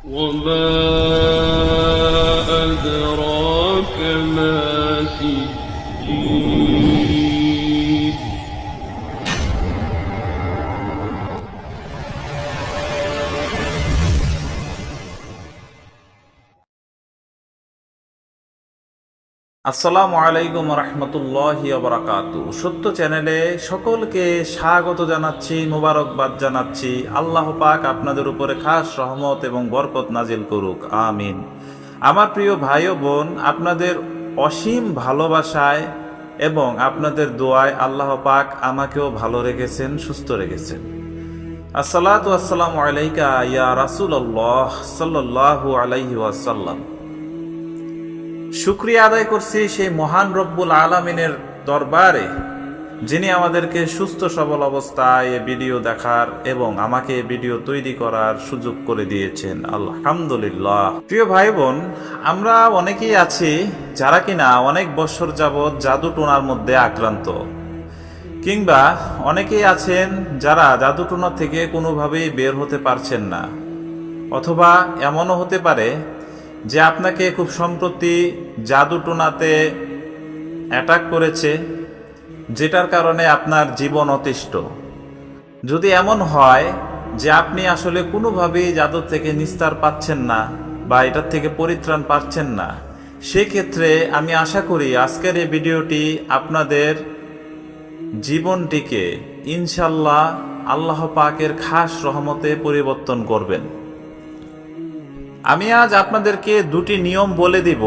وما أدراك ما سجين আসসালামু আলাইকুম রহমতুল্লাহি ওয়া বারাকাতুহু। সত্য চ্যানেলে সকলকে স্বাগত জানাচ্ছি, মোবারকবাদ জানাচ্ছি। আল্লাহ পাক আপনাদের উপরে খাস রহমত এবং বরকত নাজিল করুক, আমিন। আমার প্রিয় ভাই ও বোন, আপনাদের অসীম ভালোবাসায় এবং আপনাদের দোয়ায় আল্লাহ পাক আমাকেও ভালো রেখেছেন, সুস্থ রেখেছেন। আসসালাতু আসসালামু আলাইকা ইয়া রাসূলুল্লাহ সাল্লাল্লাহু আলাইহি ওয়াসাল্লাম। শুকরিয়া আদায় করছি সেই মহান রব্বুল আলামিনের দরবারে, যিনি আমাদেরকে সুস্থ সবল অবস্থায় ভিডিও দেখার এবং আমাকে ভিডিও তৈরি করার সুযোগ করে দিয়েছেন, আলহামদুলিল্লাহ। প্রিয় ভাই বোন, আমরা অনেকেই আছি যারা কিনা অনেক বছর যাবৎ জাদু টোনার মধ্যে আক্রান্ত, কিংবা অনেকেই আছেন যারা জাদু টোনা থেকে কোনোভাবেই বের হতে পারছেন না। অথবা এমনও হতে পারে যে আপনাকে খুব সম্প্রতি জাদু টোনাতে অ্যাটাক করেছে, যেটার কারণে আপনার জীবন অতিষ্ঠ। যদি এমন হয় যে আপনি আসলে কোনোভাবেই জাদু থেকে নিস্তার পাচ্ছেন না বা এটার থেকে পরিত্রাণ পাচ্ছেন না, সেক্ষেত্রে আমি আশা করি আজকের এই ভিডিওটি আপনাদের জীবনটিকে ইনশাল্লাহ আল্লাহ পাকের খাস রহমতে পরিবর্তন করবেন। আমি আজ আপনাদেরকে দুটি নিয়ম বলে দিব,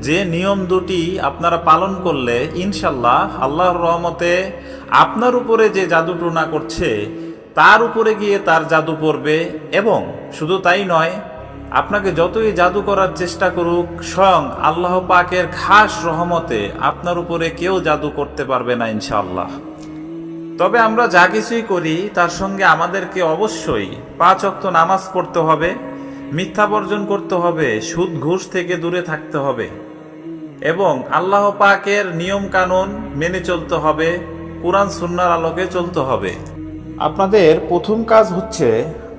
যে নিয়ম দুটি আপনারা পালন করলে ইনশাল্লাহ আল্লাহর রহমতে আপনার উপরে যে জাদু টোনা করছে তার উপরে গিয়ে তার জাদু পড়বে। এবং শুধু তাই নয়, আপনাকে যতই জাদু করার চেষ্টা করুক, স্বয়ং আল্লাহ পাকের খাস রহমতে আপনার উপরে কেউ জাদু করতে পারবে না ইনশাআল্লাহ। তবে আমরা যা কিছুই করি তার সঙ্গে আমাদেরকে অবশ্যই 5 ওয়াক্ত নামাজ পড়তে হবে, মিথ্যা বর্জন করতে হবে, সুদ ঘুষ থেকে দূরে থাকতে হবে এবং আল্লাহ পাকের নিয়ম কানুন মেনে চলতে হবে, কুরআন সুন্নাহর আলোকে চলতে হবে। আপনাদের প্রথম কাজ হচ্ছে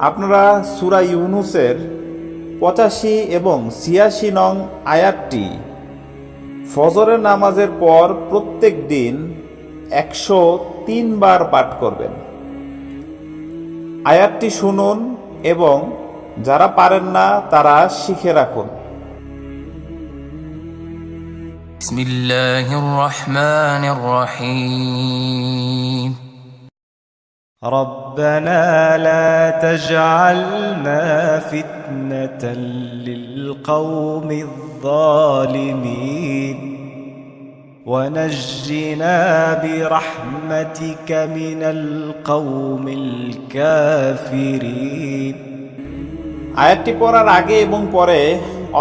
আপনারা সূরা ইউনূসের 85 এবং 86 নং আয়াতটি ফজরের নামাজের পর প্রত্যেক দিন 103 বার পাঠ করবেন। আয়াতটি শুনুন এবং যারা পারেন না তারা শিখে রাখুন। বিসমিল্লাহির রহমানির রহিম। ربنا لا تجعلنا فتنة للقوم الظالمين ونجنا برحمتك من القوم الكافرين। আয়াতটি পড়ার আগে এবং পরে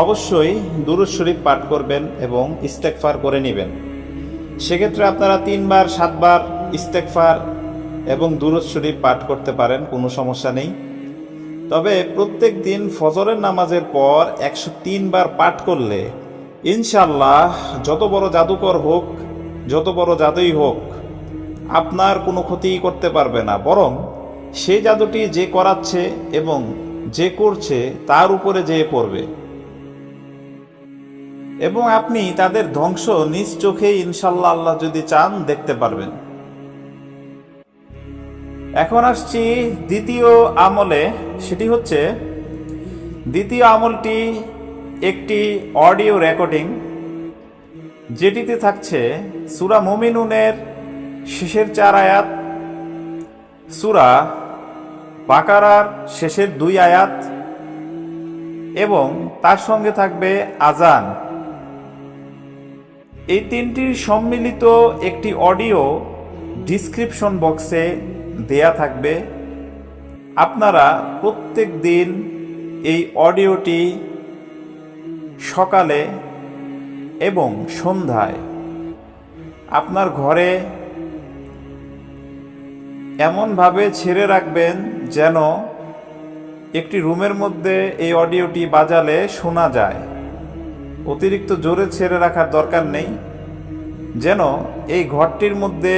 অবশ্যই দুরূদ শরীফ পাঠ করবেন এবং ইস্তেগফার করে নেবেন। সেক্ষেত্রে আপনারা 3 বার 7 বার ইস্তেগফার এবং দুরূদ শরীফ পাঠ করতে পারেন, কোনো সমস্যা নেই। তবে প্রত্যেক দিন ফজরের নামাজের পর 103 বার পাঠ করলে ইনশাআল্লাহ যত বড় জাদুকর হোক, যত বড় জাদুই হোক, আপনার কোনো ক্ষতি করতে পারবে না, বরং সেই জাদুটি যে করাচ্ছে এবং যে করছে তার উপরে যেয়ে পড়বে এবং আপনি তাদের ধ্বংস নিজ চোখে ইনশাল্লাহ আল্লাহ যদি চান দেখতে পারবেন। এখন আসছি দ্বিতীয় আমলে। সেটি হচ্ছে, দ্বিতীয় আমলটি একটি অডিও রেকর্ডিং, যেটিতে থাকছে সূরা মুমিনুনের শেষের 4 আয়াত, সূরা বাকারার শেষের 2 আয়াত এবং তার সঙ্গে থাকবে আজান। এই 3টির সম্মিলিত একটি অডিও ডিসক্রিপশন বক্সে দেয়া থাকবে। আপনারা প্রত্যেক দিন এই অডিওটি সকালে এবং সন্ধ্যায় আপনার ঘরে এমনভাবে ছেড়ে রাখবেন যেন একটি রুমের মধ্যে এই অডিওটি বাজালে শোনা যায়। অতিরিক্ত জোরে ছেড়ে রাখার দরকার নেই, যেন এই ঘরটির মধ্যে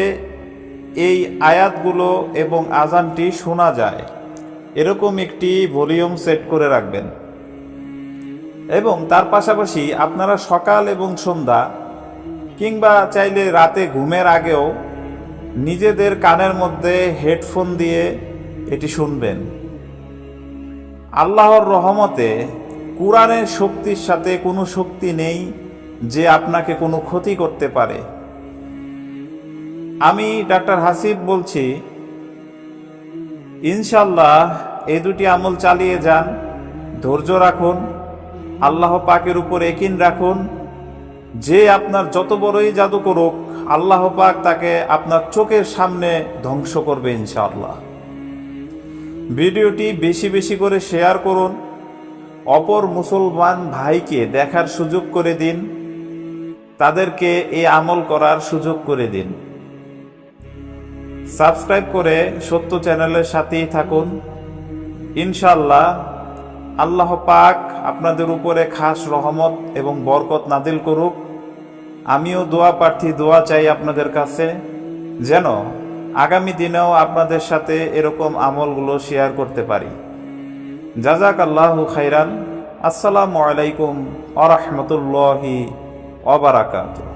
এই আয়াতগুলো এবং আজানটি শোনা যায়, এরকম একটি ভলিউম সেট করে রাখবেন। এবং তার পাশাপাশি আপনারা সকাল এবং সন্ধ্যা কিংবা চাইলে রাতে ঘুমের আগেও নিজেদের কানের মধ্যে হেডফোন দিয়ে এটি শুনবেন। আল্লাহর রহমতে কুরআনের শক্তির সাথে কোনো শক্তি নেই যে আপনাকে কোনো ক্ষতি করতে পারে। আমি ডাক্তার হাসিব বলছি, ইনশাল্লাহ এই দুটি আমল চালিয়ে যান, ধৈর্য রাখুন, আল্লাহ পাকের উপর ইয়াকিন রাখুন। যে আপনার যত বড়ই জাদু করুক, আল্লাহ পাক তাকে আপনার চোখের সামনে ধ্বংস করবে ইনশাআল্লাহ। ভিডিওটি বেশি বেশি করে শেয়ার করুন, অপর মুসলমান ভাইকে দেখার সুযোগ করে দিন, তাদেরকে এই আমল করার সুযোগ করে দিন। সাবস্ক্রাইব করে সত্য চ্যানেলের সাথেই থাকুন। ইনশাআল্লাহ আল্লাহ পাক আপনাদের উপরে খাস রহমত এবং বরকত নাজিল করুক। আমিও দোয়া প্রার্থী, দোয়া চাই আপনাদের কাছে, যেন আগামী দিনেও আপনাদের সাথে এরকম আমলগুলো শেয়ার করতে পারি। জাযাকাল্লাহু খাইরান। আসসালামু আলাইকুম ওয়া রাহমাতুল্লাহি ওয়া বারাকাতুহু।